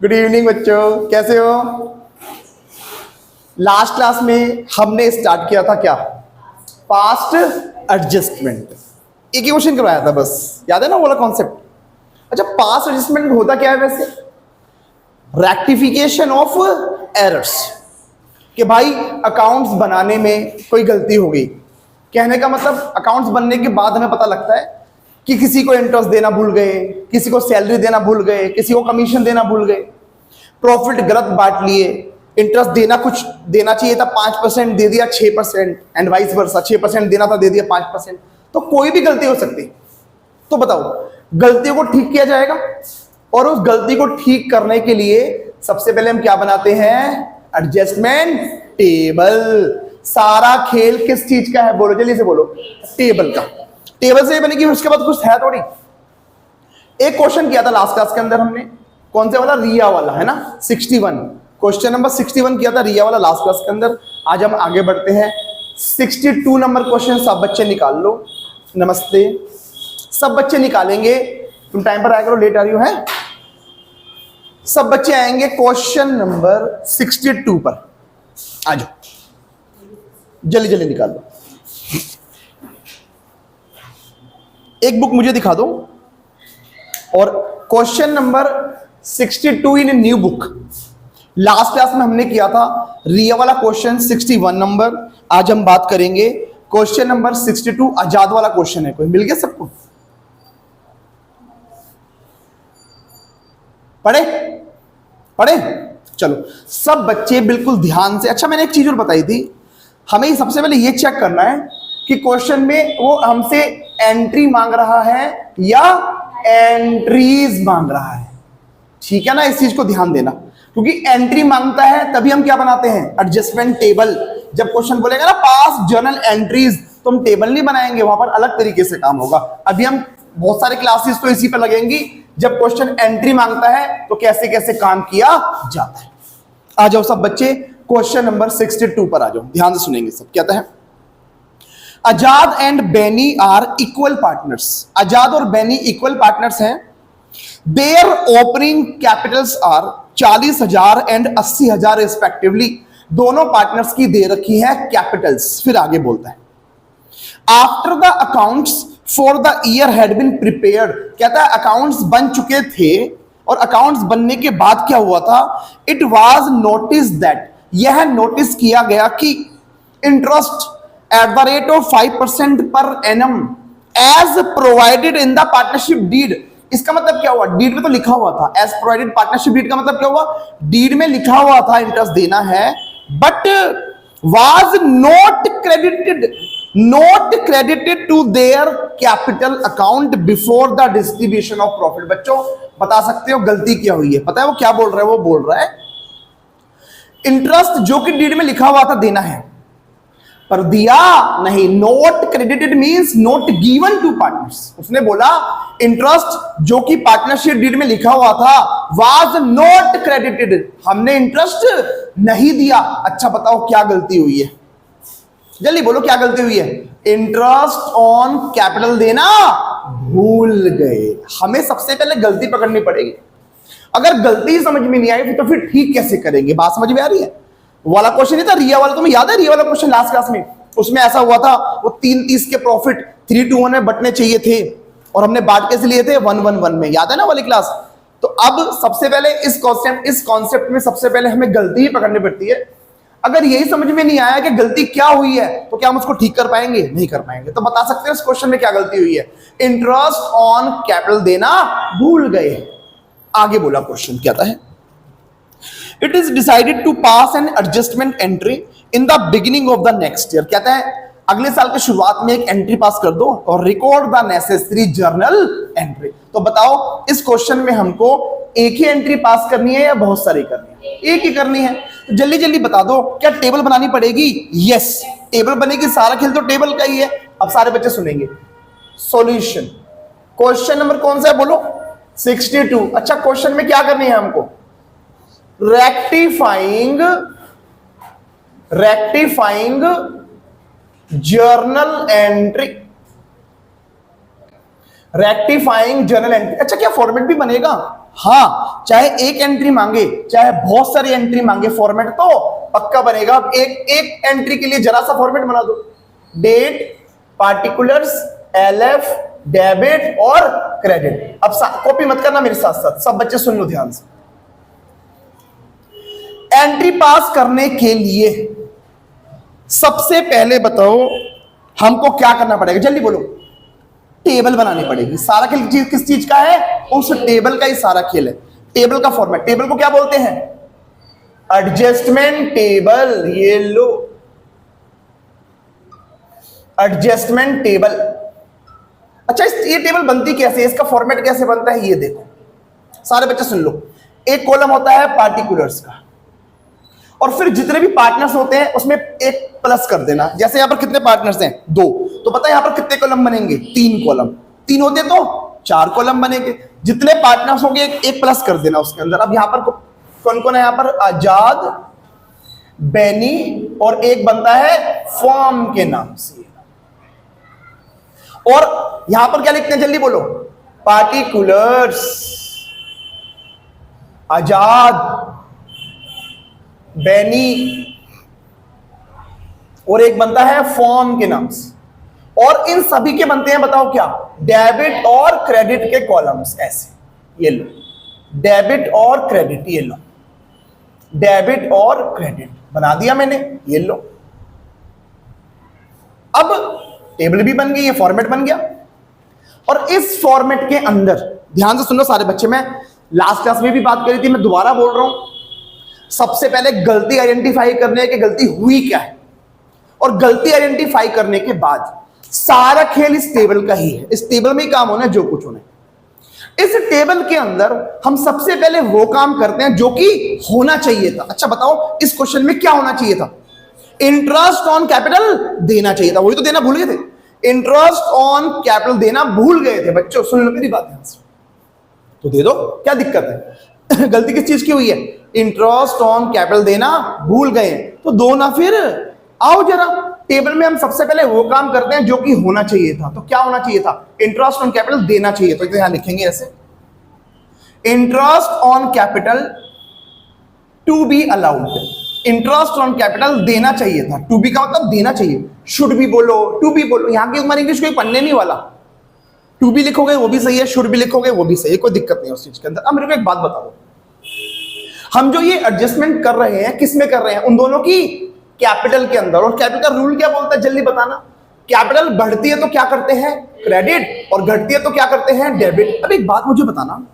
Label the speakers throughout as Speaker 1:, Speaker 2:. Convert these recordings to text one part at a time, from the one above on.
Speaker 1: Good evening बच्चों, कैसे हो? लास्ट क्लास में हमने स्टार्ट किया था क्या? Past adjustment. एक ही क्वेश्चन करवाया था बस, याद है ना वो वाला कॉन्सेप्ट? अच्छा, पास्ट एडजस्टमेंट होता क्या है वैसे? Rectification of errors. कि भाई अकाउंट्स बनाने में कोई गलती हो गई, कहने का मतलब अकाउंट्स बनने के बाद हमें पता लगता है कि किसी को इंटरेस्ट देना भूल गए, किसी को सैलरी देना भूल गए, किसी को कमीशन देना भूल गए, प्रॉफिट गलत बांट लिए, इंटरेस्ट देना चाहिए था 5%, दे दिया 6%, एंड वाइस वर्सा, 6% देना था, दे दिया 5%। तो कोई भी गलती हो सकती। तो बताओ, गलतियों को ठीक किया जाएगा, और उस गलती को ठीक करने के लिए सबसे पहले हम क्या बनाते हैं? Adjustment table. सारा खेल किस चीज का है? बोलो जल्दी से बोलो। टेबल का। टेबल से बनेगी, उसके बाद कुछ है थोड़ी। एक क्वेश्चन किया था लास्ट क्लास के अंदर हमने, कौन से वाला? रिया वाला, है ना? 61, क्वेश्चन नंबर 61 किया था रिया वाला लास्ट क्लास के अंदर। आज हम आगे बढ़ते हैं। 62 नंबर क्वेश्चन सब बच्चे निकाल लो। नमस्ते, सब बच्चे निकालेंगे। तुम टाइम पर आया करो, लेट आ रही हो है? सब बच्चे आएंगे क्वेश्चन नंबर 62 पर। आ जाओ, जल्दी जल्दी निकाल लो। एक बुक मुझे दिखा दो, और क्वेश्चन नंबर 62 इन न्यू बुक। लास्ट क्लास में हमने किया था रिया वाला क्वेश्चन 61 नंबर। आज हम बात करेंगे क्वेश्चन नंबर 62, आजाद वाला क्वेश्चन है। कोई मिल गया सबको? पढ़े? चलो सब बच्चे बिल्कुल ध्यान से। अच्छा, मैंने एक चीज और बताई थी, हमें सबसे पहले ये चेक करना है कि क्वेश्चन में वो हमसे एंट्री मांग रहा है या एंट्रीज मांग रहा है। ठीक है ना? इस चीज को ध्यान देना, क्योंकि एंट्री मांगता है तभी हम क्या बनाते हैं? Adjustment table. जब क्वेश्चन बोलेगा ना पास्ट जर्नल एंट्रीज, तो हम टेबल नहीं बनाएंगे, वहां पर अलग तरीके से काम होगा। अभी हम बहुत सारे क्लासेस तो इसी पर लगेंगी। जब क्वेश्चन एंट्री मांगता है तो कैसे कैसे काम किया जाता है। आ जाओ सब बच्चे, क्वेश्चन नंबर 62 पर आ जाओ, ध्यान से सुनेंगे सब। कहता है, Azad and Beni are equal partners. Azad और बेनी इक्वल पार्टनर्स हैं। Their opening capitals are 40,000 and 80,000 respectively. दोनों पार्टनर्स की दे रखी है कैपिटल्स। फिर आगे बोलता है, after the accounts for the year had been prepared. कहता है अकाउंट्स बन चुके थे, और अकाउंट्स बनने के बाद क्या हुआ था? इट वाज नोटिस दैट, यह नोटिस किया गया कि interest at the rate of 5% per annum as provided in the partnership deed. इसका मतलब क्या हुआ? डीड में तो लिखा हुआ था एज प्रोवाइडेड पार्टनरशिप डीड का मतलब क्या हुआ? डीड में लिखा हुआ था इंटरेस्ट देना है, but was not credited to their capital account before the distribution of profit. बच्चों बता सकते हो गलती क्या हुई है? पता है वो क्या बोल रहा है? वो बोल रहा है इंटरेस्ट जो कि डीड में लिखा हुआ था देना है, पर दिया नहीं। Not credited means not given to partners. उसने बोला इंटरेस्ट जो कि पार्टनरशिप डीड में लिखा हुआ था वाज नॉट क्रेडिटेड, हमने इंटरेस्ट नहीं दिया। अच्छा बताओ क्या गलती हुई है? जल्दी बोलो क्या गलती हुई है? इंटरेस्ट ऑन कैपिटल देना भूल गए। हमें सबसे पहले गलती पकड़नी पड़ेगी। अगर गलती समझ में नहीं आई तो फिर ठीक कैसे करेंगे? बात समझ में आ रही है? वाला क्वेश्चन नहीं था रिया वाला, तुम्हें याद है रिया वाला क्वेश्चन लास्ट क्लास में? उसमें ऐसा हुआ था, वो 330 के प्रॉफिट 3 to 1 में बटने चाहिए थे, और हमने बांट कैसे लिए थे? 1-1-1 में। याद है ना वाली क्लास? तो अब सबसे पहले इस कॉन्सेप्ट में सबसे पहले हमें गलती ही पकड़नी पड़ती है। अगर यही समझ में नहीं आया कि गलती क्या हुई है, तो क्या हम उसको ठीक कर पाएंगे? नहीं कर पाएंगे। तो बता सकते हैं इस क्वेश्चन में क्या गलती हुई है? इंटरेस्ट ऑन कैपिटल देना भूल गए। आगे बोला क्वेश्चन कहता है, it is decided to pass an adjustment entry in the beginning of the next year. कहता है अगले साल की शुरुआत में एक एंट्री पास कर दो और record the necessary journal entry. तो बताओ इस क्वेश्चन में हमको एक ही एंट्री पास करनी है या बहुत सारी करनी है? एक ही करनी है। तो जल्दी जल्दी बता दो, क्या टेबल बनानी पड़ेगी? यस, टेबल बनेगी। सारा खेल तो टेबल का ही है। अब सारे बच्चे सुनेंगे सॉल्यूशन। क्वेश्चन नंबर कौन सा है बोलो? 62। अच्छा, क्वेश्चन में क्या करनी है हमको? Rectifying journal entry. Rectifying journal entry. अच्छा, क्या फॉर्मेट भी बनेगा? हाँ, चाहे एक एंट्री मांगे चाहे बहुत सारी एंट्री मांगे, फॉर्मेट तो पक्का बनेगा। अब एक एंट्री के लिए जरा सा फॉर्मेट बना दो, डेट, पार्टिकुलर्स, एलएफ, डेबिट और क्रेडिट। अब कॉपी मत करना मेरे साथ साथ, सब बच्चे सुन लो ध्यान से। एंट्री पास करने के लिए सबसे पहले बताओ हमको क्या करना पड़ेगा, जल्दी बोलो। टेबल बनानी पड़ेगी। सारा खेल किस चीज का है? उस टेबल का ही सारा खेल है। टेबल का फॉर्मेट, टेबल को क्या बोलते हैं? Adjustment table. ये लो, एडजस्टमेंट टेबल। अच्छा, ये टेबल बनती कैसे है, इसका फॉर्मेट कैसे बनता है, ये देखो सारे बच्चे सुन लो। एक कॉलम होता है पार्टिकुलर्स का, और फिर जितने भी पार्टनर्स होते हैं उसमें एक प्लस कर देना। जैसे यहां पर कितने पार्टनर्स हैं? 2, तो पता है यहां पर कितने कॉलम बनेंगे? 3 कॉलम। 3 होते तो 4 कॉलम बनेंगे। जितने पार्टनर्स होंगे एक प्लस कर देना उसके अंदर। अब यहां पर कौन कौन है? यहां पर आजाद, बेनी और एक बनता है फॉर्म के नाम से। और यहां पर क्या लिखते हैं, जल्दी बोलो? पार्टिकुलर्स, आजाद, बेनी और एक बनता है फॉर्म के नाम से। और इन सभी के बनते हैं, बताओ क्या? डेबिट और क्रेडिट के कॉलम्स। ऐसे ये लो, डेबिट और क्रेडिट, ये लो, डेबिट और क्रेडिट बना दिया मैंने, ये लो। अब टेबल भी बन गई, ये फॉर्मेट बन गया। और इस फॉर्मेट के अंदर ध्यान से सुनो सारे बच्चे, मैं लास्ट क्लास में भी बात करी थी, मैं दोबारा बोल रहा हूं। सबसे पहले गलती आइडेंटिफाई करने है कि गलती हुई क्या है, और गलती आइडेंटिफाई करने के बाद सारा खेल इस टेबल का ही है। इस टेबल में ही काम होना है जो कुछ होना है। इस टेबल के अंदर हम सबसे पहले वो काम करते हैं जो कि होना चाहिए था। अच्छा बताओ, इस क्वेश्चन में क्या होना चाहिए था? इंटरेस्ट ऑन कैपिटल देना चाहिए था, वही तो देना भूल गए थे। इंटरेस्ट ऑन कैपिटल देना भूल गए थे बच्चों, सुन लो मेरी बात ध्यान से। तो दे दो, क्या दिक्कत है? गलती किस चीज की हुई है? इंटरेस्ट ऑन कैपिटल देना भूल गए, तो दो ना। फिर आओ जरा, टेबल में हम सबसे पहले वो काम करते हैं जो कि होना चाहिए था। तो क्या होना चाहिए था? इंटरेस्ट ऑन कैपिटल देना चाहिए। तो यहां लिखेंगे ऐसे, interest on capital to be allowed. Interest on capital देना चाहिए था। टू बी का मतलब देना चाहिए। शुड भी बोलो, टू बी बोलो, यहां की हमारी इंग्लिश कोई पढ़ने नहीं वाला। टू बी लिखोगे वो भी सही है, शुड भी लिखोगे वो भी सही है, कोई दिक्कत नहीं उस चीज के अंदर। अब मेरे को एक बात बताओ, हम जो ये एडजस्टमेंट कर रहे हैं किस में कर रहे हैं? उन दोनों की कैपिटल के अंदर। और कैपिटल का रूल क्या बोलता है, जल्दी बताना। कैपिटल बढ़ती है तो क्या करते हैं? क्रेडिट, और घटती है तो क्या करते हैं? डेबिट। अब एक बात मुझे बताना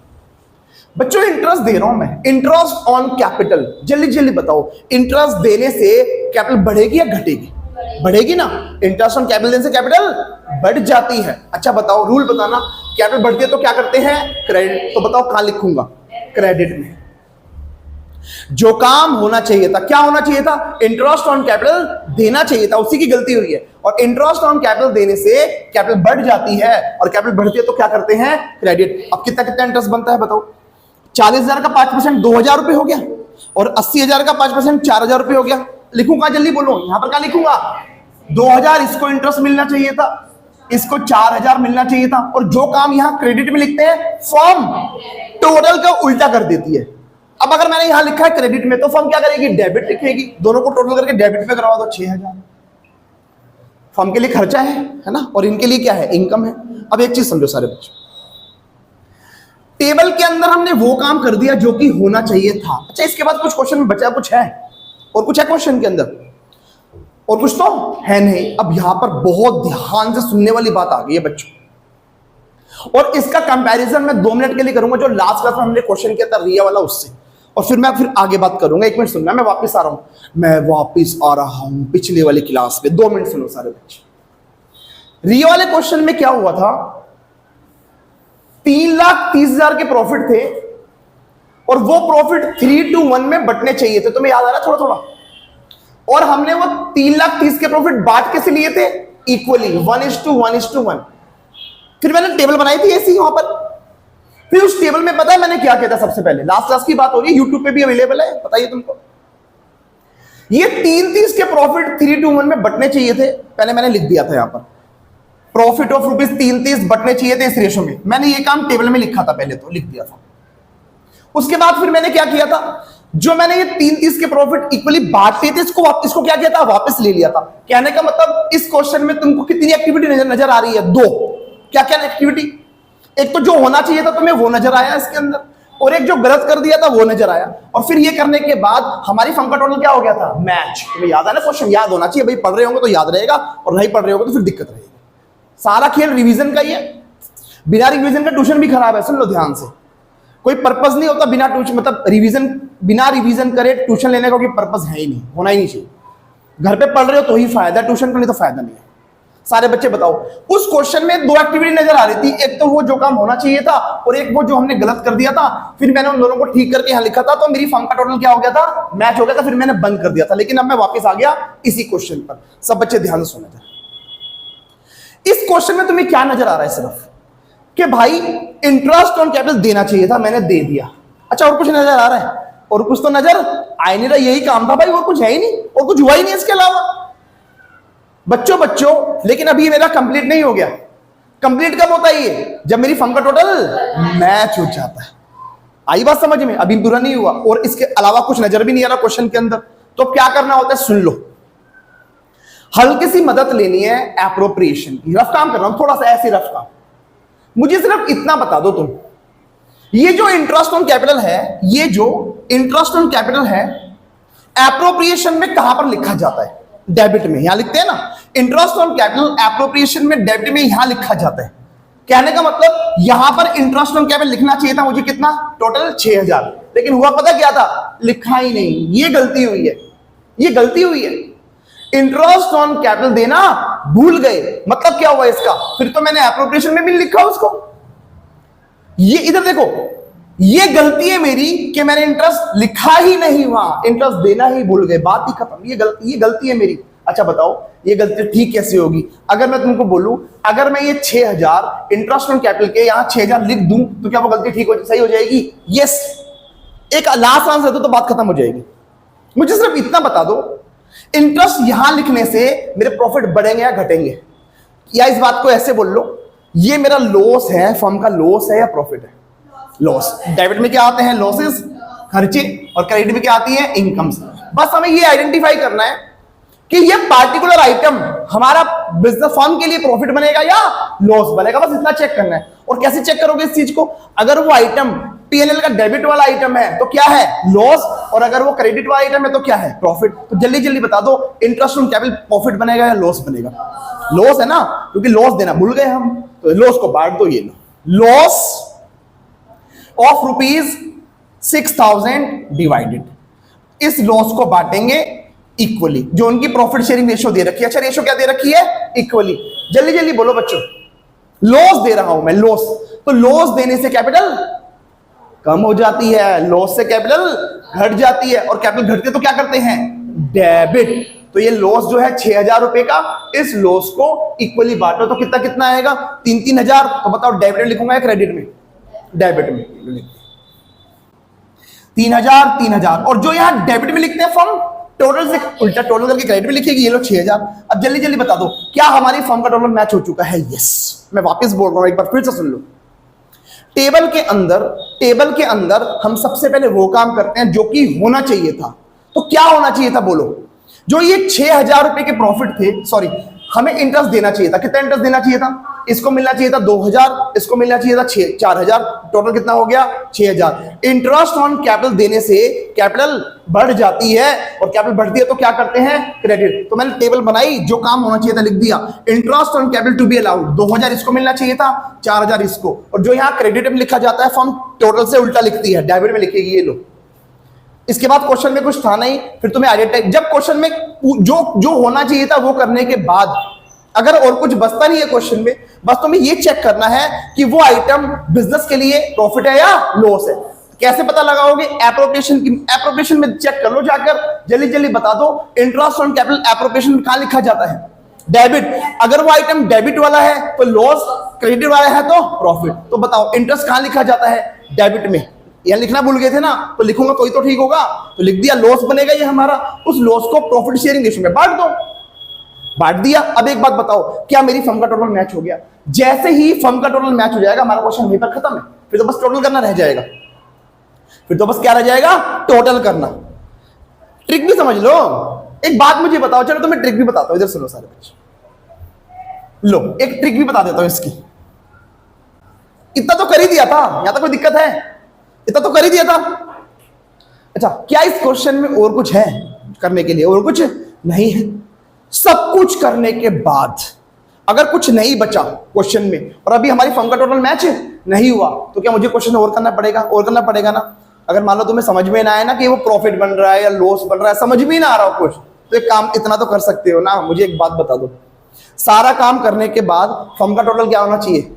Speaker 1: बच्चों, इंटरेस्ट दे रहा हूं मैं, इंटरेस्ट ऑन कैपिटल, जल्दी जल्दी बताओ, इंटरेस्ट देने से कैपिटल बढ़ेगी या घटेगी? बढ़ेगी ना। इंटरेस्ट ऑन कैपिटल देने से कैपिटल बढ़ जाती है। अच्छा बताओ, रूल बताना। कैपिटल बढ़ती है तो क्या करते हैं? क्रेडिट। तो बताओ कहां लिखूंगा? क्रेडिट में। जो काम होना चाहिए था, क्या होना चाहिए था? इंटरेस्ट ऑन कैपिटल देना चाहिए था, उसी की गलती हुई है। और इंटरेस्ट ऑन कैपिटल देने से कैपिटल बढ़ जाती है, और कैपिटल बढ़ती है तो क्या करते हैं? क्रेडिट। अब कितना कितना इंटरेस्ट बनता है बताओ? 40,000 का 5% 2,000 रुपए हो गया, और 80,000 का 5% 4,000 रुपए हो गया। लिखूंगा, जल्दी बोलो, यहां पर क्या लिखूंगा? 2,000 इसको इंटरेस्ट मिलना चाहिए था, इसको 4,000 मिलना चाहिए था। और जो काम यहां क्रेडिट में लिखते हैं, फर्म टोटल का उल्टा कर देती है। अब अगर मैंने यहां लिखा है क्रेडिट में, तो फर्म क्या करेगी? डेबिट लिखेगी। दोनों को टोटल करके डेबिट में करवा दो, 6,000। फर्म के लिए खर्चा है ना, और इनके लिए क्या है? इनकम है। अब एक चीज समझो सारे बच्चों, टेबल के अंदर हमने वो काम कर दिया जो कि होना चाहिए था। अच्छा, इसके बाद कुछ क्वेश्चन में बचा, कुछ है और कुछ है क्वेश्चन के अंदर, और कुछ तो है नहीं। अब यहां पर बहुत ध्यान से सुनने वाली बात आ गई है बच्चों, और इसका कंपैरिजन मैं 2 मिनट के लिए करूंगा, जो लास्ट क्लास में हमने क्वेश्चन किया था रिया वाला, उससे। और फिर मैं आगे बात करूंगा। 1 मिनट सुनना, मैं वापस आ रहा हूं पिछले वाली क्लास में। 2 मिनट सुनो सारे बच्चे। रिया वाले क्वेश्चन में क्या हुआ था? 3,30,000 के प्रॉफिट थे, और वो प्रॉफिट 3:1 में बंटने चाहिए थे। तुम्हें याद आ रहा है थोड़ा थोड़ा? और हमने वो 3,30,000 के प्रॉफिट बांट कैसे लिए थे? इक्वली, 1:1:1। फिर मैंने टेबल बनाई थी ऐसी वहां पर। फिर उस टेबल में पता है मैंने क्या किया था? सबसे पहले, लास्ट क्लास की बात हो रही है, यूट्यूब पे भी अवेलेबल है, बताइए तुमको। ये 3,30,000 के प्रॉफिट 3:1 में बंटने चाहिए थे, पहले मैंने लिख दिया था यहां पर। प्रॉफिट ऑफ ₹3,30,000 बंटने चाहिए थे इस रेशो में। मैंने ये काम टेबल में लिखा था, पहले तो लिख दिया था। उसके बाद फिर मैंने क्या किया था, जो मैंने ये 330 के प्रॉफिट इक्वली बांटे थे, इसको क्या किया था, वापस ले लिया था। कहने का मतलब इस क्वेश्चन में तुमको कितनी एक्टिविटी नजर आ रही है, 2। क्या क्या एक्टिविटी, एक तो जो होना चाहिए था तुम्हें वो नजर आया इसके अंदर, और एक जो गलत कर दिया था वो नजर आया। और फिर ये करने के बाद हमारी फर्म का टोटल क्या हो गया था, मैच। तुम्हें याद है ना, क्वेश्चन याद होना चाहिए भाई, पढ़ रहे होंगे तो याद रहेगा, और नहीं पढ़ रहे होंगे तो फिर दिक्कत रहेगी। सारा खेल रिवीजन का ही है, बिना रिवीजन का ट्यूशन भी खराब है, सुन लो ध्यान से। कोई पर्पस नहीं होता बिना ट्यूशन, मतलब बिना रिवीजन करे ट्यूशन लेने का कोई पर्पस है ही नहीं, होना ही नहीं चाहिए। घर पे पढ़ रहे हो तो ही फायदा, ट्यूशन का नहीं तो फायदा नहीं है। सारे बच्चे बताओ, उस क्वेश्चन में 2 एक्टिविटी नजर आ रही थी, एक तो वो जो काम होना चाहिए था, और एक वो जो हमने गलत कर दिया था। फिर मैंने उन दोनों को ठीक करके यहां लिखा था, तो मेरी फर्म का टोटल क्या हो गया था, मैच हो गया था। फिर मैंने बंद कर दिया था, लेकिन अब मैं वापस आ गया इसी क्वेश्चन पर। सब बच्चे ध्यान से सुने। इस क्वेश्चन में तुम्हें क्या नजर आ रहा है, सिर्फ कि भाई इंटरेस्ट ऑन कैपिटल देना चाहिए था, मैंने दे दिया। अच्छा, और कुछ नजर आ रहा है, और कुछ तो नजर आ नहीं रहा, यही काम था भाई, और कुछ है ही नहीं, और कुछ हुआ ही नहीं इसके अलावा। बच्चों, लेकिन अभी मेरा कंप्लीट नहीं हो गया। कंप्लीट कब होता है ये, जब मेरी फर्म का टोटल मैच हो जाता है। आई बात समझ में, अभी पूरा नहीं हुआ, और इसके अलावा कुछ नजर भी नहीं आ रहा क्वेश्चन के अंदर। तो क्या करना होता है, सुन लो। हल्की सी मदद लेनी है एप्रोप्रिएशन की। रफ काम कर रहा हूं, थोड़ा सा ऐसे रफ काम। मुझे सिर्फ इतना बता दो तुम, ये जो इंटरेस्ट ऑन कैपिटल है, ये जो इंटरेस्ट ऑन कैपिटल है, एप्रोप्रिएशन में कहां पर लिखा जाता है, डेबिट में। यहां लिखते हैं ना, इंटरेस्ट ऑन कैपिटल एप्रोप्रिएशन में डेबिट में यहां लिखा जाता है। कहने का मतलब यहां पर इंटरेस्ट ऑन कैपिटल लिखना चाहिए था मुझे, कितना, टोटल 6000, लेकिन हुआ पता क्या था, लिखा ही नहीं। ये गलती हुई है, ये गलती हुई है। इंटरेस्ट ऑन कैपिटल देना भूल गए, मतलब क्या हुआ इसका, फिर तो मैंने एप्रोप्रिएशन में भी लिखा उसको। ये इधर देखो, ये गलती है मेरी कि मैंने इंटरेस्ट लिखा ही नहीं, वहां इंटरेस्ट देना ही भूल गए, बात ही खत्म। ये गलती है मेरी। अच्छा बताओ, ये गलती ठीक कैसे होगी? अगर मैं तुमको बोलूं, अगर मैं ये 6000 इंटरेस्ट ऑन कैपिटल के यहां 6000 लिख दूं, तो क्या वो गलती ठीक सही हो जाएगी? यस। एक लास्ट आंसर दो तो बात खत्म हो जाएगी। मुझे सिर्फ इतना बता दो, इंटरेस्ट यहां लिखने से मेरे प्रॉफिट बढ़ेंगे या घटेंगे? या इस बात को ऐसे बोल लो, ये मेरा लॉस है, फर्म का लॉस है या प्रॉफिट है? लॉस। डेबिट में क्या आते हैं, लॉसेस, खर्चे, और क्रेडिट में क्या आती है, इनकम्स। बस हमें ये आइडेंटिफाई करना है कि ये पार्टिकुलर आइटम हमारा बिजनेस फर्म के लिए प्रॉफिट बनेगा या लॉस बनेगा, बस इतना चेक करना है। और कैसे चेक करोगे इस चीज को? अगर वो आइटम पीएनएल का डेबिट वाला आइटम है तो क्या है, लॉस, और अगर वो क्रेडिट वाला आइटम है तो क्या है, प्रॉफिट। तो जल्दी जल्दी बता दो, इंटरेस्ट ऑन कैपिटल प्रॉफिट बनेगा या लॉस बनेगा? लॉस है ना, क्योंकि लॉस देना भूल गए हम, तो लॉस को बांट दो। ये लो, लॉस ऑफ ₹6000 डिवाइडेड, इस लॉस को बांटेंगे इक्वली, जो उनकी प्रॉफिट शेयरिंग रेशियो दे रखी है। अच्छा, रेशियो क्या दे रखी है, इक्वली। जल्दी जल्दी बोलो बच्चों, लॉस दे रहा हूं मैं, लॉस। तो लॉस देने से कैपिटल कम हो जाती है, लॉस से कैपिटल घट जाती है, और कैपिटल घटते तो क्या करते हैं, डेबिट। तो ये लॉस जो है 6000 रुपए का, इस लॉस को इक्वली बांटो तो कितना कितना आएगा, 3-3000। तो बताओ डेबिट में लिखूंगा या क्रेडिट में? डेबिट में। 3000 और जो यहां डेबिट में लिखते हैं फर्म टोटल से उल्टा टोटल करके क्रेडिट में लिखेगी, ये लो 6000। अब जल्दी जल्दी बता दो, क्या हमारी फर्म का टोटल मैच हो चुका है? यस। मैं वापस बोल रहा हूं, एक बार फिर से सुन लो। टेबल के अंदर हम सबसे पहले वो काम करते हैं जो कि होना चाहिए था। तो क्या होना चाहिए था बोलो? जो ये 6000 रुपए के प्रॉफिट थे, सॉरी, हमें इंटरेस्ट देना चाहिए था। कितना इंटरेस्ट देना चाहिए था? इसको मिलना चाहिए था 2000, इसको मिलना चाहिए था 4000, टोटल कितना हो गया, 6000। इंटरेस्ट ऑन कैपिटल देने से कैपिटल बढ़ जाती है, और कैपिटल बढ़ती है तो क्या करते हैं, क्रेडिट। तो मैंने टेबल बनाई, जो काम होना चाहिए था लिख दिया। Interest on capital to be allowed, 2000 इसको मिलना चाहिए था, 4000 इसको, और जो यहाँ क्रेडिट में लिखा जाता है फर्म टोटल से उल्टा लिखती है, डेबिट में लिखेगी, ये लो। इसके बाद क्वेश्चन में कुछ था नहीं, फिर तुम्हें आइडेंटिफाई, जब क्वेश्चन में जो होना चाहिए था वो करने के बाद अगर और कुछ बचता नहीं है क्वेश्चन में, बस तुम्हें ये चेक करना है कि वो आइटम बिजनेस के लिए प्रॉफिट है या लॉस है। कैसे पता लगाओगे? एप्रोप्रिएशन में चेक कर लो जाकर, जल्दी जल्दी बता दो। इंटरेस्ट ऑन कैपिटल एप्रोप्रिएशन में कहां लिखा जाता है? डेबिट। अगर वो आइटम डेबिट वाला है तो लॉस, क्रेडिट वाला है तो प्रॉफिट। तो बताओ इंटरेस्ट कहां लिखा जाता है? डेबिट में। यहां लिखना भूल गए थे ना, तो लिखूंगा कोई तो ठीक होगा, तो लिख दिया, लॉस बनेगा ये हमारा। उस लॉस को प्रॉफिट शेयरिंग रेशियो में बांट दो, बांट दिया। अब एक बात बताओ, क्या मेरी फर्म का टोटल मैच हो गया? जैसे ही फर्म का टोटल मैच हो जाएगा हमारा क्वेश्चन वहीं पर खत्म है, फिर तो बस टोटल करना रह जाएगा। फिर तो बस क्या रह जाएगा, टोटल करना। ट्रिक भी समझ लो। एक बात मुझे बताओ, चलो तो मैं ट्रिक भी बताता हूं, इधर सुनो सारे बच्चे, लो एक ट्रिक भी बता देता हूं इसकी। इतना तो कर ही दिया था, यहां तक कोई दिक्कत है? इतना तो कर ही दिया था। अच्छा, क्या इस क्वेश्चन में और कुछ है करने के लिए? और कुछ नहीं है। सब कुछ करने के बाद अगर कुछ नहीं बचा क्वेश्चन में, और अभी हमारी फर्म का टोटल मैच नहीं हुआ, तो क्या मुझे क्वेश्चन और करना पड़ेगा? और करना पड़ेगा ना। अगर मान लो तुम्हें समझ में ना आए ना कि वो प्रॉफिट बन रहा है या लॉस बन रहा है, समझ में ना आ रहा हो कुछ, तो एक काम इतना तो कर सकते हो ना। मुझे एक बात बता दो, सारा काम करने के बाद फर्म का टोटल क्या होना चाहिए?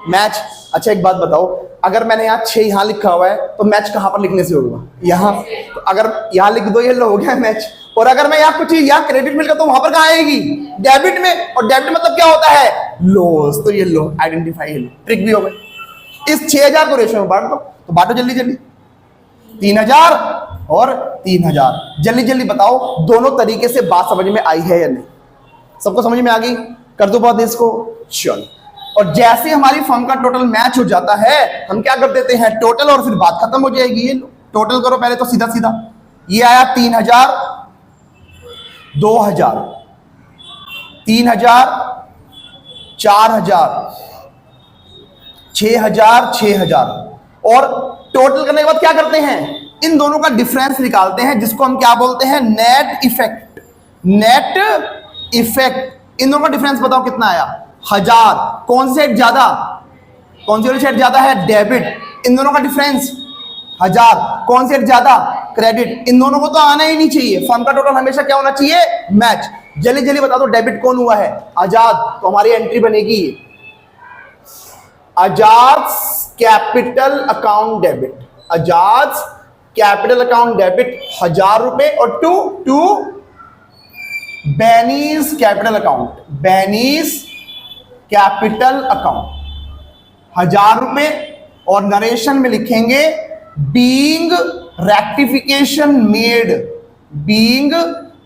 Speaker 1: मैच। अच्छा एक बात बताओ, अगर मैंने यहाँ 6 यहाँ लिखा हुआ है, तो मैच कहां पर लिखने से होगा? यहाँ। तो अगर यहाँ लिख दो, ये लो हो गया मैच। और अगर मैं यहाँ कुछ यहाँ क्रेडिट मिल गया, तो वहां पर कहाँ आएगी? डेबिट में। और डेबिट मतलब क्या होता है? लॉस। तो ये लो आइडेंटिफाई, लो ट्रिक भी हो गई। इस 6000 को रेशियो में बांट दो, तो बांटो जल्दी जल्दी। 3000 और 3000, जल्दी जल्दी बताओ दोनों तरीके से बात समझ में आई है या नहीं? सबको समझ में आ गई? कर दो बात इसको, चलो। और जैसे हमारी फर्म का टोटल मैच हो जाता है, हम क्या कर देते हैं? टोटल, और फिर बात खत्म हो जाएगी। ये टोटल करो पहले तो सीधा सीधा। ये आया 3000, 2000, 3000, 4000, 6000, 6000, और टोटल करने के बाद क्या करते हैं? इन दोनों का डिफरेंस निकालते हैं, जिसको हम क्या बोलते हैं? Net effect. Net effect. इन दोनों का डिफरेंस बताओ कितना आया? 1000। कौन से सेट ज्यादा? कौन सी वाली सेट ज्यादा है? डेबिट। इन दोनों का डिफरेंस 1000। कौन से ज्यादा? क्रेडिट। इन दोनों को तो आना ही नहीं चाहिए। फर्म का टोटल हमेशा क्या होना चाहिए? मैच। जल्दी जल्दी बता दो, डेबिट कौन हुआ है? आजाद। तो हमारी एंट्री बनेगी Azad capital account debit. Azad capital account debit 1000 रुपए, और to Benny's capital account. Benny's capital account 1000 रुपए, और नरेशन में लिखेंगे being rectification made. Being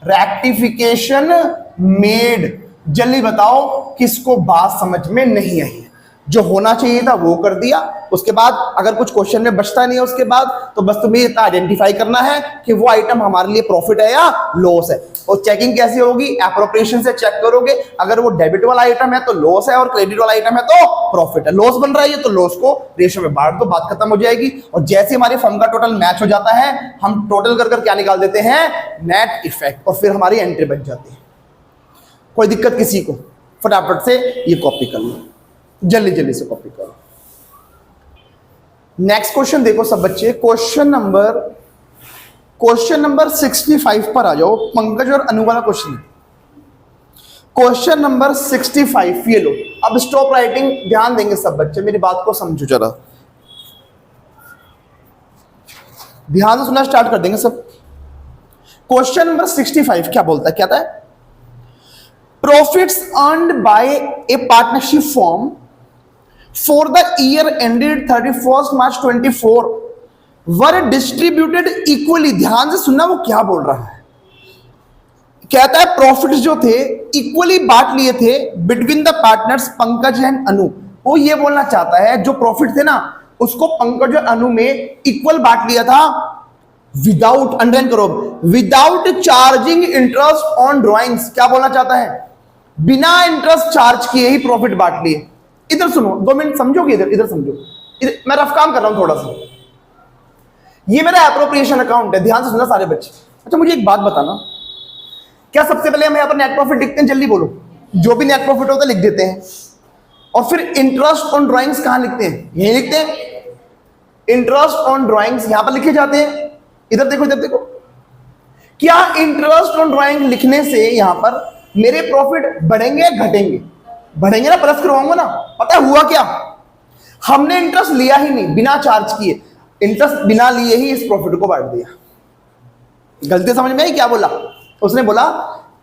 Speaker 1: rectification made. जल्दी बताओ किसको बात समझ में नहीं आई? जो होना चाहिए था वो कर दिया। उसके बाद अगर कुछ क्वेश्चन में बचता नहीं है उसके बाद, तो बस तुम्हें इतना आइडेंटिफाई करना है कि वो आइटम हमारे लिए प्रॉफिट है या लॉस है। और चेकिंग कैसे होगी? एप्रोप्रिएशन से चेक करोगे। अगर वो डेबिट वाला आइटम है तो लॉस है, और क्रेडिट वाला आइटम है तो प्रॉफिट है। लॉस बन रहा है तो लॉस को रेशियो में बांट दो, बात खत्म हो जाएगी। और जैसे हमारी फर्म का टोटल मैच हो जाता है, हम टोटल कर क्या निकाल देते हैं? Net effect. और फिर हमारी एंट्री बन जाती है। कोई दिक्कत किसी को? फटाफट से ये कॉपी कर लो, जल्दी जल्दी से कॉपी करो। नेक्स्ट क्वेश्चन देखो सब बच्चे, क्वेश्चन नंबर 65 पर आ जाओ। पंकज और अनु वाला क्वेश्चन है। क्वेश्चन नंबर 65, ये लो। अब स्टॉप राइटिंग, ध्यान देंगे सब बच्चे, मेरी बात को समझो जरा, ध्यान से सुनना स्टार्ट कर देंगे सब। क्वेश्चन नंबर 65 क्या बोलता है? क्या था? Profits earned by a partnership firm for the year ended 31st March 24 were distributed equally। ध्यान से सुनना वो क्या बोल रहा है। कहता है प्रॉफिट्स जो थे इक्वली बांट लिए थे between the partners Pankaj and Anu. वो ये बोलना चाहता है जो प्रॉफिट थे ना, उसको पंकज और अनु में इक्वल बांट लिया था, विदाउट, अंडरलाइन करो, without charging interest on drawings. क्या बोलना चाहता है? बिना इंटरेस्ट चार्ज किए ही प्रॉफिट बांट लिए। इधर सुनो, 2 मिनट समझोगे? इधर समझो, मैं रफ काम कर रहा हूं थोड़ा सा। ये मेरा एप्रोप्रिएशन अकाउंट है, ध्यान से सुनना सारे बच्चे। अच्छा मुझे एक बात बताना, क्या सबसे पहले हम यहां पर नेट प्रॉफिट लिखते हैं? जल्दी बोलो। जो भी नेट प्रॉफिट होता है लिख देते हैं। और फिर इंटरेस्ट ऑन ड्राइंग्स कहां लिखते हैं? यही लिखते हैं। इंटरेस्ट ऑन ड्राइंग्स यहां पर लिखे जाते हैं। इधर देखो, इधर देखो। क्या इंटरेस्ट ऑन ड्राइंग लिखने से यहां पर मेरे प्रॉफिट बढ़ेंगे या घटेंगे? बढ़ेंगे ना, प्लस करवाऊंगा ना। पता है हुआ क्या? हमने इंटरेस्ट लिया ही नहीं, बिना चार्ज किए, इंटरेस्ट बिना लिए ही इस प्रॉफिट को बांट दिया। गलती समझ में आई? क्या बोला उसने? बोला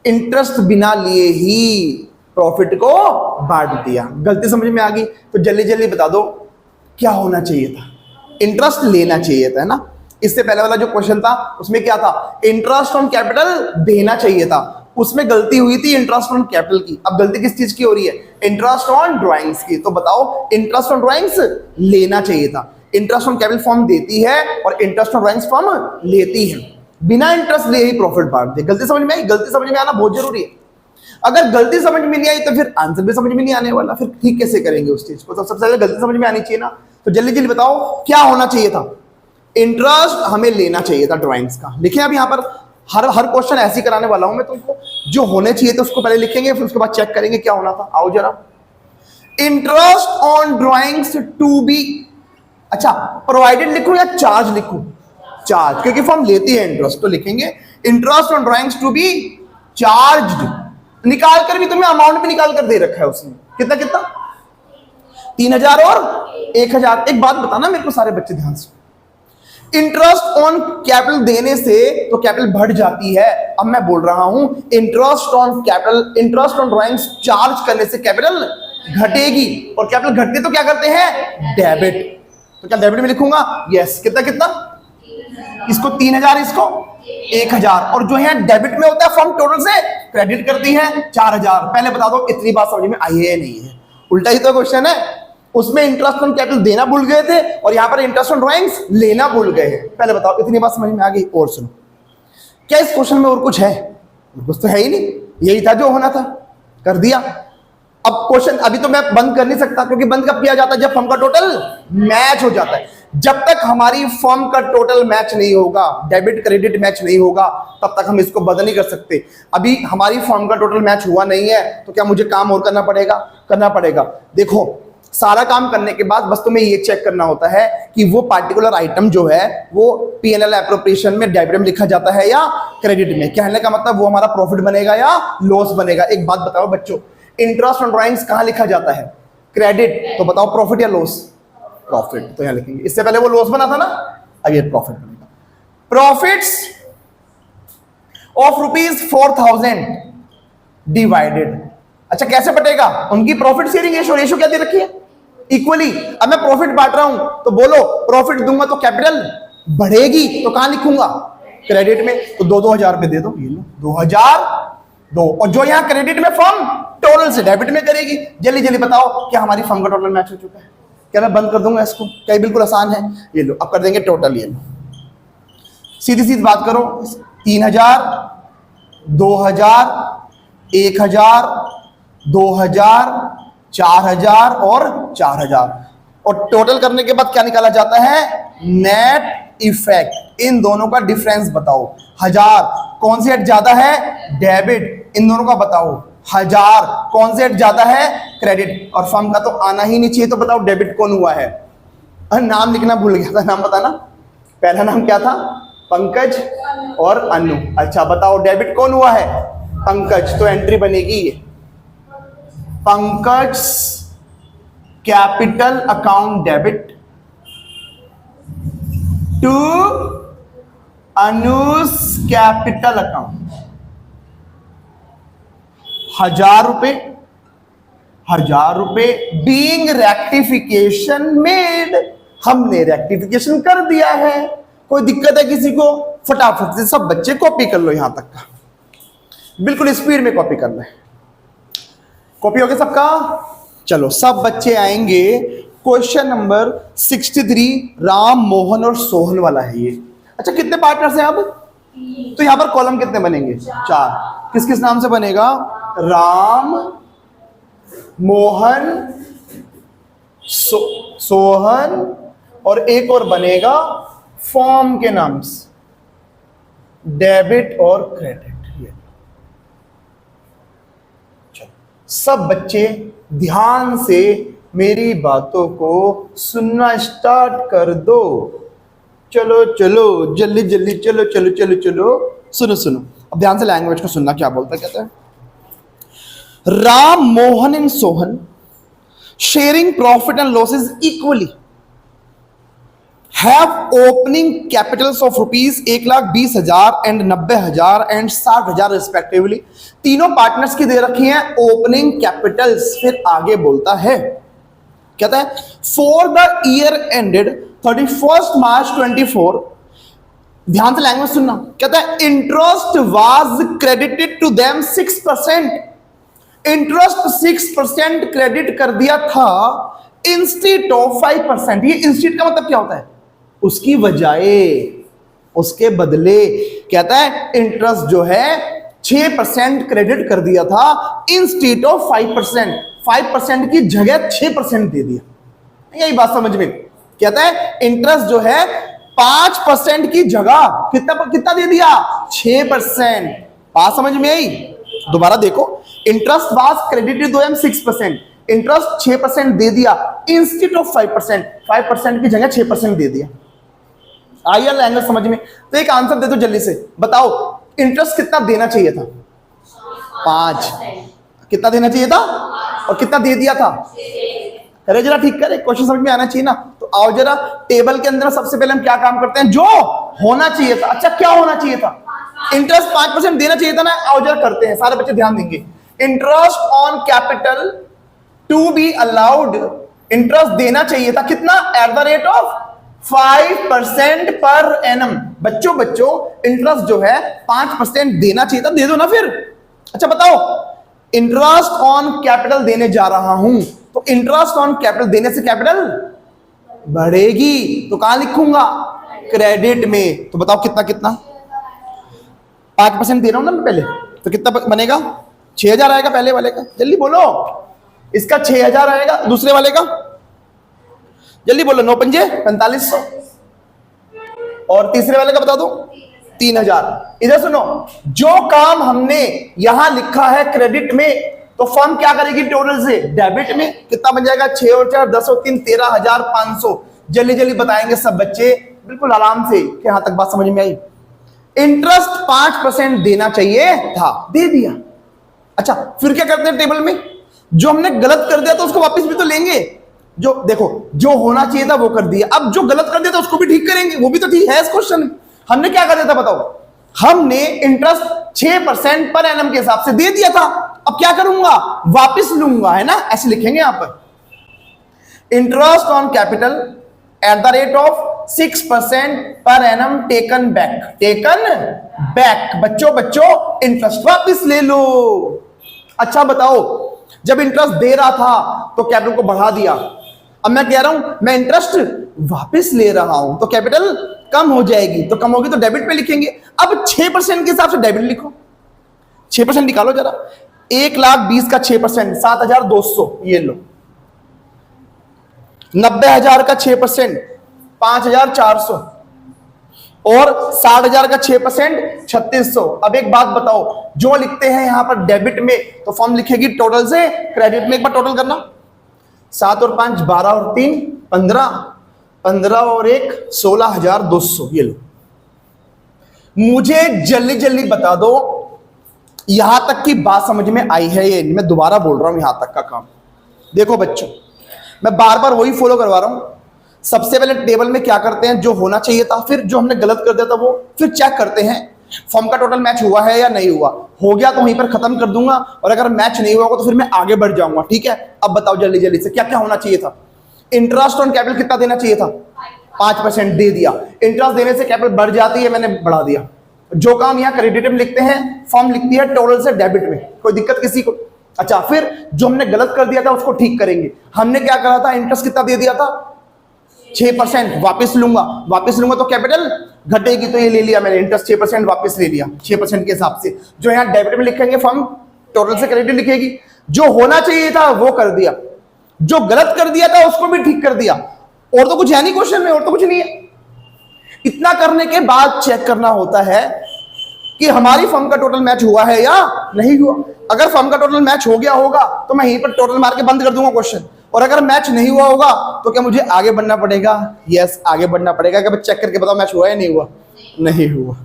Speaker 1: इंटरेस्ट बिना लिए ही प्रॉफिट को बांट दिया। गलती समझ में आ गई? तो जल्दी जल्दी बता दो क्या होना चाहिए था? इंटरेस्ट लेना चाहिए था, है ना। इससे पहले वाला जो क्वेश्चन था उसमें क्या था? इंटरेस्ट ऑन कैपिटल देना चाहिए था, उसमें गलती हुई थी इंटरेस्ट ऑन कैपिटल की। अब गलती किस चीज की हो रही है? इंटरेस्ट ऑन ड्राइंग्स की। तो बताओ इंटरेस्ट ऑन ड्राइंग्स लेना चाहिए था। इंटरेस्ट ऑन कैपिटल फॉर्म देती है और इंटरेस्ट ऑन ड्राइंग्स फॉर्म लेती है। बिना इंटरेस्ट लिए ही प्रॉफिट बांट दे। गलती समझ में आई? गलती समझ में आना बहुत जरूरी है। अगर गलती समझ में नहीं आई तो फिर आंसर भी समझ में नहीं आने वाला, फिर ठीक कैसे करेंगे उस चीज को? तो सबसे पहले गलती समझ में आनी चाहिए ना। तो जल्दी जल्दी बताओ क्या होना चाहिए था? इंटरेस्ट हमें लेना चाहिए था ड्राइंग्स का। लिखे अब यहाँ पर हर क्वेश्चन ऐसे कराने वाला हूं मैं तुमको, जो होने चाहिए थे उसको पहले लिखेंगे, फिर उसके बाद चेक करेंगे क्या होना था। आओ जरा। Interest on drawings to be, अच्छा प्रोवाइडेड लिखूं या चार्ज लिखूं? चार्ज, क्योंकि फॉर्म लेती है इंटरेस्ट, तो लिखेंगे interest on drawings to be charged. निकाल कर भी तुम्हें अमाउंट भी निकाल कर दे रखा है उसने। कितना कितना? 3000 और 1000। एक बात बताना मेरे को सारे बच्चे ध्यान से, इंटरेस्ट ऑन कैपिटल देने से तो कैपिटल बढ़ जाती है। अब मैं बोल रहा हूं interest on capital, interest on drawings charge करने से कैपिटल घटेगी, और कैपिटल घटती तो क्या करते हैं? डेबिट। तो क्या डेबिट में लिखूंगा? यस। कितना कितना? इसको 3000, इसको 1000, और जो है डेबिट में होता है फॉर्म टोटल से क्रेडिट करती है 4000। पहले बता दो इतनी बात समझ में आई है नहीं है? उल्टा ही तो क्वेश्चन है। उसमें इंटरेस्ट ऑन कैपिटल देना भूल गए थे और यहां पर इंटरेस्ट ऑन ड्राइंग्स लेना भूल गए हैं। पहले बताओ इतनी बात समझ में आ गई? और सुनो, क्या इस क्वेश्चन में और कुछ है? कुछ तो है ही नहीं, यही था जो होना था, कर दिया। अब क्वेश्चन अभी तो मैं बंद कर नहीं सकता, क्योंकि बंद कब किया जाता है? जब फॉर्म का टोटल मैच हो जाता है। जब तक हमारी फॉर्म का टोटल मैच नहीं होगा, डेबिट क्रेडिट मैच नहीं होगा, तब तक हम इसको बंद नहीं कर सकते। अभी हमारी फॉर्म का टोटल मैच हुआ नहीं है, तो क्या मुझे काम और करना पड़ेगा? करना पड़ेगा। देखो सारा काम करने के बाद बस तुम्हें ये चेक करना होता है कि वो पार्टिकुलर आइटम जो है वो P&L एप्रोप्रिएशन में डेबिट में लिखा जाता है या क्रेडिट में। कहने का मतलब वो हमारा प्रॉफिट बनेगा या लॉस बनेगा। एक बात बताओ बच्चों, इंटरेस्ट ऑन ड्राइंग्स कहां लिखा जाता है? क्रेडिट। तो बताओ प्रॉफिट या लॉस? प्रॉफिट। तो यहां लिखेंगे। इससे पहले वो लॉस बना था ना, अब ये प्रॉफिट बनेगा। प्रॉफिट्स ऑफ ₹4000 डिवाइडेड, अच्छा कैसे बटेगा? उनकी प्रॉफिट शेयरिंग रेशियो क्या दे रखी है? इक्वली। अब मैं प्रॉफिट बांट रहा हूं तो बोलो प्रॉफिट दूंगा तो कैपिटल बढ़ेगी, तो कहां लिखूंगा? क्रेडिट में। तो 2-2000 रुपए दे दो, ये लो 2002, और जो यहां क्रेडिट में फर्म टोटल से डेबिट में करेगी। जल्दी जल्दी बताओ क्या हमारी फर्म का टोटल मैच हो चुका है? क्या मैं बंद कर दूंगा इसको? क्या बिल्कुल आसान है? ये लो अब कर देंगे टोटल। ये लो सीधी सीधी बात करो, 3000, 2000, 1000, 2000, 4000 और 4000, और टोटल करने के बाद क्या निकाला जाता है? Net effect. इन दोनों का डिफरेंस बताओ। 1000 कौन सी हेड ज्यादा है? डेबिट। इन दोनों का बताओ। 1000 कौन सी हेड ज्यादा है? क्रेडिट। और फर्म का तो आना ही नहीं चाहिए, तो बताओ डेबिट कौन हुआ है? नाम लिखना भूल गया था, नाम बताना। पहला नाम क्या था? पंकज और अनु। अच्छा बताओ डेबिट कौन हुआ है? पंकज। तो एंट्री बनेगी ये, Pankaj capital account debit to Anu's capital account. 1000 रुपए बीइंग रेक्टिफिकेशन मेड। हमने रेक्टिफिकेशन कर दिया है। कोई दिक्कत है किसी को? फटाफट से सब बच्चे कॉपी कर लो, यहां तक का बिल्कुल स्पीड में कॉपी करना है। कॉपी हो गया सबका? चलो सब बच्चे आएंगे। क्वेश्चन नंबर 63 राम, मोहन और सोहन वाला है ये। अच्छा कितने पार्टनर्स हैं अब? तो यहां पर कॉलम कितने बनेंगे? 4। किस किस नाम से बनेगा? राम, मोहन, सोहन, और एक और बनेगा फॉर्म के नाम से, डेबिट और क्रेडिट। सब बच्चे ध्यान से मेरी बातों को सुनना स्टार्ट कर दो। चलो चलो जल्दी जल्दी, चलो चलो चलो चलो, सुनो सुनो। अब ध्यान से लैंग्वेज को सुनना, क्या बोलता कहता है? Ram, Mohan and Sohan sharing profit and losses equally have opening capitals of rupees 1,20,000 and 90,000 and 60,000 respectively। तीनों पार्टनर्स की दे रखी हैं ओपनिंग कैपिटल्स। फिर आगे बोलता है, कहता है for the year ended 31 March 24, ध्यान से लैंग्वेज सुनना, कहता है interest was credited to them 6%। Interest 6% credit कर दिया था इंस्टीट ऑफ 5%। ये इंस्टीट का मतलब क्या होता है? उसकी बजाय, उसके बदले। कहता है इंटरेस्ट जो है 6% क्रेडिट कर दिया था इंस्टीट ऑफ 5%। 5% की जगह 6% दे दिया। यही बात समझ में। कहता है इंटरेस्ट जो है 5% की जगह कितना दे दिया? 6%। बात समझ में आई? दोबारा देखो, interest was credited to 6%, interest 6% दे दिया इंस्टीड ऑफ 5%। 5% की जगह 6% दे दिया। आइए एंगल समझ में। तो एक आंसर दे दो जल्दी से, बताओ इंटरेस्ट कितना देना चाहिए था? 5। कितना देना चाहिए था और कितना दे दिया था? अरे जरा ठीक करे, क्वेश्चन समझ में आना चाहिए ना। तो आओ जरा, टेबल के अंदर सबसे पहले हम क्या काम करते हैं? जो होना चाहिए था। अच्छा क्या होना चाहिए था? इंटरेस्ट 5% देना चाहिए था ना। आओ जरा करते हैं, सारे बच्चे ध्यान देंगे। Interest on capital to be allowed, interest देना चाहिए था कितना? Eight the rate of 5% per annum. बच्चों इंटरेस्ट जो है 5% देना चाहिए था, दे दो ना फिर। अच्छा बताओ, इंटरेस्ट ऑन कैपिटल देने जा रहा हूं, तो इंटरेस्ट ऑन कैपिटल देने से कैपिटल बढ़ेगी, तो कहां लिखूंगा? क्रेडिट में। तो बताओ कितना कितना? 5% दे रहा हूं ना मैं पहले, तो कितना बनेगा? 6000 आएगा पहले वाले का। जल्दी बोलो, इसका 6000 आएगा, दूसरे वाले का जल्दी बोलो। 9 पंजे 4500, और तीसरे वाले का बता दो 3000। इधर सुनो, जो काम हमने यहां लिखा है क्रेडिट में, तो फर्म क्या करेगी? टोटल से डेबिट में। कितना बन जाएगा? 6 और 4 10 और 3 13,500। जल्दी जल्दी बताएंगे सब बच्चे, बिल्कुल आराम से। कि यहां तक बात समझ में आई? इंटरेस्ट 5% देना चाहिए था, दे दिया। अच्छा फिर क्या करते हैं टेबल में? जो हमने गलत कर दिया तो उसको वापस भी तो लेंगे। जो देखो, जो होना चाहिए था वो कर दिया, अब जो गलत कर दिया था उसको भी ठीक करेंगे, वो भी तो ठीक है इस क्वेश्चन में। हमने क्या कर दिया था बताओ? हमने इंटरेस्ट 6% पर एनम के हिसाब से दे दिया था। अब क्या करूंगा? वापस लूंगा, है ना? ऐसे लिखेंगे यहां पर, interest on capital eight the rate of 6% per annum taken back. Taken back, बच्चों इंटरेस्ट वापस ले लो। अच्छा बताओ, जब इंटरेस्ट दे रहा था तो कैपिटल को बढ़ा दिया, अब मैं कह रहा हूं मैं इंटरेस्ट वापस ले रहा हूं, तो कैपिटल कम हो जाएगी, तो कम होगी तो डेबिट पे लिखेंगे। अब 6% के हिसाब से डेबिट लिखो। 6% निकालो जरा। 1,20,000 का 6% 7,200, ये लो। 90,000 का 6% 5,400, और 60,000 का 6% 3,600। अब एक बात बताओ, जो लिखते हैं यहां पर डेबिट में, तो फर्म लिखेगी टोटल से क्रेडिट में। एक बार टोटल करना, 7 और 5 12 और 3 15, 15 और 1 16,200। ये लो। मुझे जल्दी जल्दी बता दो, यहां तक की बात समझ में आई है? ये मैं दोबारा बोल रहा हूं, यहां तक का काम देखो बच्चों, मैं बार बार वही फॉलो करवा रहा हूं। सबसे पहले टेबल में क्या करते हैं? जो होना चाहिए था, फिर जो हमने गलत कर दिया था वो, फिर चेक करते हैं फॉर्म का टोटल मैच हुआ है या नहीं हुआ। हो गया तो वहीं पर खत्म कर दूंगा, और अगर मैच नहीं हुआ तो फिर मैं आगे बढ़ जाऊंगा। ठीक है, अब बताओ जल्दी जल्दी से क्या क्या होना चाहिए था? इंटरेस्ट ऑन कैपिटल कितना देना चाहिए था? 5% दे दिया। इंटरेस्ट देने से कैपिटल बढ़ जाती है, मैंने बढ़ा दिया। जो काम यहाँ क्रेडिट में लिखते हैं, फॉर्म लिखती है टोटल से डेबिट में। कोई दिक्कत किसी को? अच्छा, फिर जो हमने गलत कर दिया था उसको ठीक करेंगे। हमने क्या करा था? इंटरेस्ट कितना दे दिया था? 6%। वापस लूंगा तो कैपिटल घटेगी, तो ये ले लिया मैंने, इंटरेस्ट 6% वापस ले लिया 6% के हिसाब से। जो यहाँ डेबिट में लिखेंगे फर्म टोटल से क्रेडिट लिखेगी। जो होना चाहिए था वो कर दिया, जो गलत कर दिया था उसको भी ठीक कर दिया। और तो कुछ है नहीं क्वेश्चन में, और तो कुछ नहीं है। इतना करने के बाद चेक करना होता है कि हमारी फर्म का टोटल मैच हुआ है या नहीं हुआ। अगर फर्म का टोटल मैच हो गया होगा तो मैं यहीं पर टोटल मार के बंद कर दूंगा क्वेश्चन, और अगर मैच नहीं हुआ होगा तो क्या मुझे आगे बढ़ना पड़ेगा? यस, आगे बढ़ना पड़ेगा। कि चेक करके बताओ मैच हुआ या नहीं हुआ? नहीं हुआ।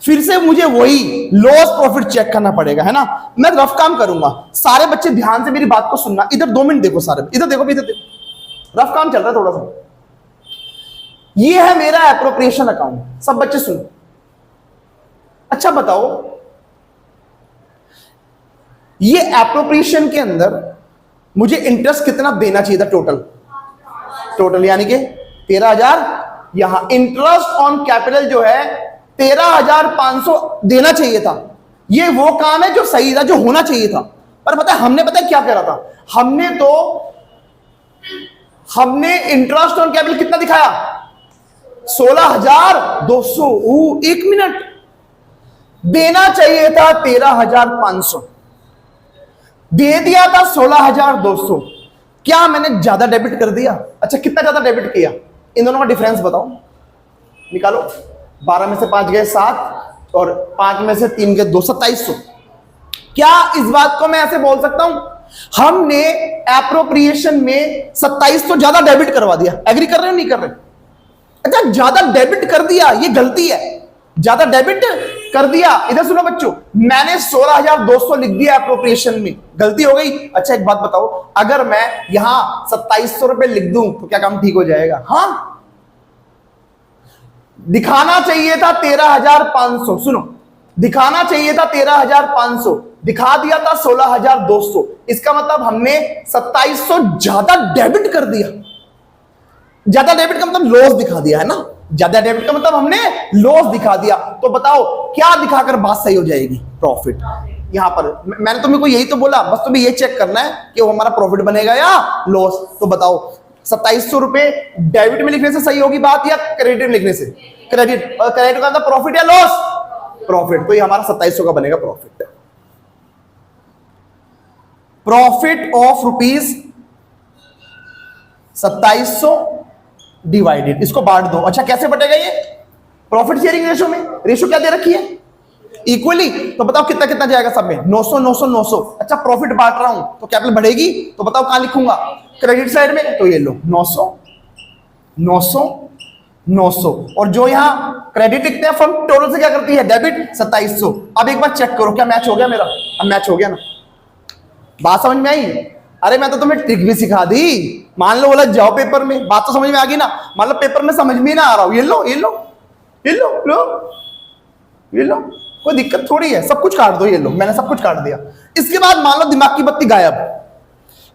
Speaker 1: फिर से मुझे वही लॉस प्रॉफिट चेक करना पड़ेगा, है ना? मैं रफ काम करूंगा। सारे बच्चे ध्यान से मेरी बात को सुनना। इधर 2 मिनट देखो, सारे इधर देखो, इधर देखो। रफ काम चल रहा है थोड़ा सा। ये है मेरा एप्रोप्रिएशन अकाउंट। सब बच्चे सुनो। अच्छा बताओ, ये एप्रोप्रिएशन के अंदर मुझे इंटरेस्ट कितना देना चाहिए था? टोटल यानी कि 13,000। यहां इंटरेस्ट ऑन कैपिटल जो है 13,500 देना चाहिए था। ये वो काम है जो सही था, जो होना चाहिए था। पर पता है हमने क्या करा था? हमने तो हमने इंटरेस्ट ऑन कैपिटल कितना दिखाया? 16,200। एक मिनट, देना चाहिए था 13,500, दे दिया था 16,200। क्या मैंने ज्यादा डेबिट कर दिया? अच्छा, कितना ज्यादा डेबिट किया? इन दोनों का डिफरेंस बताओ, निकालो। 12 में से 5 गए 7 और 5 में से 3 गए 2, 2700। क्या इस बात को मैं ऐसे बोल सकता हूं हमने एप्रोप्रिएशन में 2700 ज्यादा डेबिट करवा दिया? एग्री कर रहे हो नहीं कर रहे? अच्छा, ज्यादा डेबिट कर दिया, ये गलती है। ज्यादा डेबिट कर दिया, इधर सुनो बच्चों, मैंने 16,200 लिख दिया एप्रोप्रिएशन में, गलती हो गई। अच्छा एक बात बताओ, अगर मैं यहां 2700 रुपए लिख दूं तो क्या काम ठीक हो जाएगा? हाँ, दिखाना चाहिए था 13,500। सुनो, दिखाना चाहिए था 13,500, दिखा दिया था 16,200। इसका मतलब हमने 2700 ज्यादा डेबिट कर दिया। ज्यादा डेबिट का मतलब लॉस दिखा दिया है ना, ज्यादा डेबिट का मतलब हमने लॉस दिखा दिया। तो बताओ क्या दिखाकर बात सही हो जाएगी? प्रॉफिट। यहां पर मैंने तुम्हें को यही तो बोला, बस तुम्हें ये चेक करना है कि वो हमारा प्रॉफिट बनेगा या लॉस। तो बताओ 2700 रुपए डेबिट में लिखने से सही होगी बात या क्रेडिट में लिखने से? क्रेडिट। और क्रेडिट का मतलब प्रॉफिट या लॉस? प्रॉफिट। तो ये हमारा 2700 का बनेगा profit. Profit of rupees 2700 divided, इसको बांट दो। अच्छा कैसे बटेगा ये? प्रॉफिट शेयरिंग रेशो में। रेशो क्या दे रखी है? इक्वली। तो बताओ कितना कितना जाएगा सब में? 900 900 900। अच्छा प्रॉफिट बांट रहा हूं तो कैपिटल बढ़ेगी, तो बताओ कहां लिखूंगा? क्रेडिट साइड में। तो ये लो 900 900 900, और जो यहां क्रेडिट लिखते हैं फर्म टोटल से क्या करती है? डेबिट 2700। अब एक बार चेक करो क्या मैच हो गया मेरा? अब मैच हो गया ना? बात समझ में आई? अरे मैं तो तुम्हें ट्रिक भी सिखा दी। मान लो बोला जाओ पेपर में, बात तो समझ में आ गई ना? मान लो पेपर में समझ में ना आ रहा हो, ये लो ये लो ये लो लो ये लो, कोई दिक्कत थोड़ी है, सब कुछ काट दो। ये लो, मैंने सब कुछ काट दिया। इसके बाद मान लो दिमाग की बत्ती गायब,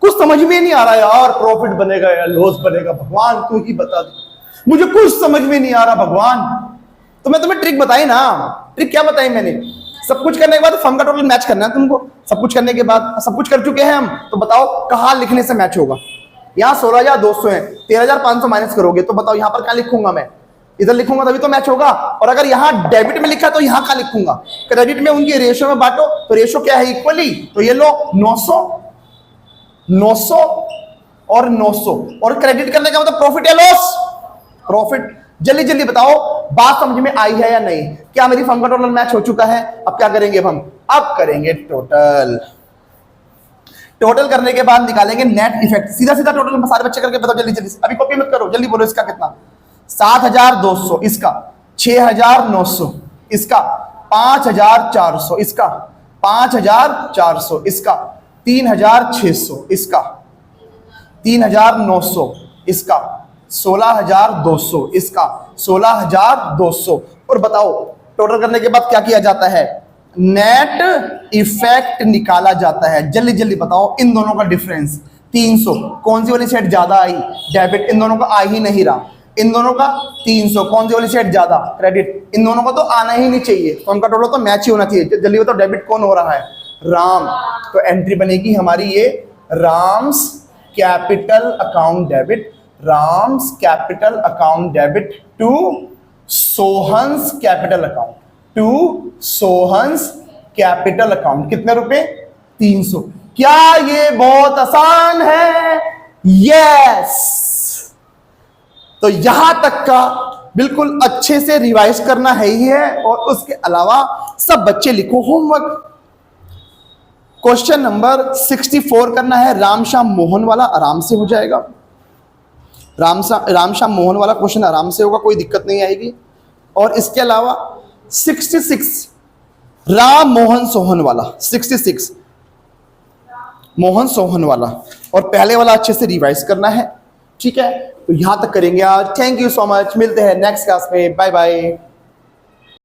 Speaker 1: कुछ समझ में नहीं आ रहा यार, प्रॉफिट बनेगा या लॉस बनेगा, भगवान तू ही बता दे, मुझे कुछ समझ में नहीं आ रहा भगवान। तो मैं तुम्हें ट्रिक बताई ना। ट्रिक क्या बताई मैंने? सब कुछ करने के बाद फर्म का टोटल मैच करना है तुमको। सब कुछ करने के बाद, सब कुछ कर चुके हैं हम, तो बताओ कहां लिखने से मैच होगा? यहां 16,200 है, 13,500 माइनस करोगे तो बताओ यहां पर क्या लिखूंगा मैं? इधर लिखूंगा तभी तो मैच होगा। और अगर यहां डेबिट में लिखा तो यहां क्या लिखूंगा? क्रेडिट में उनकी रेशियो में बांटो, तो रेशियो क्या है? इक्वली। तो ये लो 900 900 और 900, और क्रेडिट करने का मतलब प्रॉफिट या लॉस? प्रॉफिट। जल्दी जल्दी बताओ बात समझ में आई है या नहीं? क्या मेरी फर्म का टोटल मैच हो चुका है? अब क्या करेंगे हम? अब करेंगे टोटल। टोटल करने के बाद निकालेंगे नेट इफेक्ट। सीधा सीधा टोटल सारे बच्चे करके बताओ जल्दी जल्दी, अभी कॉपी मत करो, जल्दी बोलो। इसका कितना? 7,200, इसका 6,900, इसका 5,400, इसका 5,400, इसका 3,600, इसका 3,900, इसका 16,200, इसका 16,200। और बताओ टोटल करने के बाद क्या किया जाता है? नेट इफेक्ट निकाला जाता है। जल्दी जल्दी बताओ इन दोनों का डिफरेंस 300। कौन सी वाली साइड ज्यादा आई? डेबिट। इन दोनों का आ ही नहीं रहा। इन दोनों का 300, कौन सी वाली साइड ज्यादा? क्रेडिट। इन दोनों का तो आना ही नहीं चाहिए, तो उनका टोटल तो मैच ही होना चाहिए। जल्दी बताओ डेबिट कौन हो रहा है? राम। तो एंट्री बनेगी हमारी ये Ram's capital account debit, Ram's capital account debit to Sohan's capital account, to Sohan's capital account. कितने रुपए? 300। क्या ये बहुत आसान है? यस। तो यहां तक का बिल्कुल अच्छे से रिवाइज करना है ही है, और उसके अलावा सब बच्चे लिखो होमवर्क। क्वेश्चन नंबर 64 करना है, रामश्याम मोहन वाला, आराम से हो जाएगा। रामश्याम मोहन वाला क्वेश्चन आराम से होगा, कोई दिक्कत नहीं आएगी। और इसके अलावा 66 राम मोहन सोहन वाला, 66 मोहन सोहन वाला, और पहले वाला अच्छे से रिवाइज करना है। ठीक है, तो यहां तक करेंगे आज। थैंक यू सो मच, मिलते हैं नेक्स्ट क्लास में। Bye bye.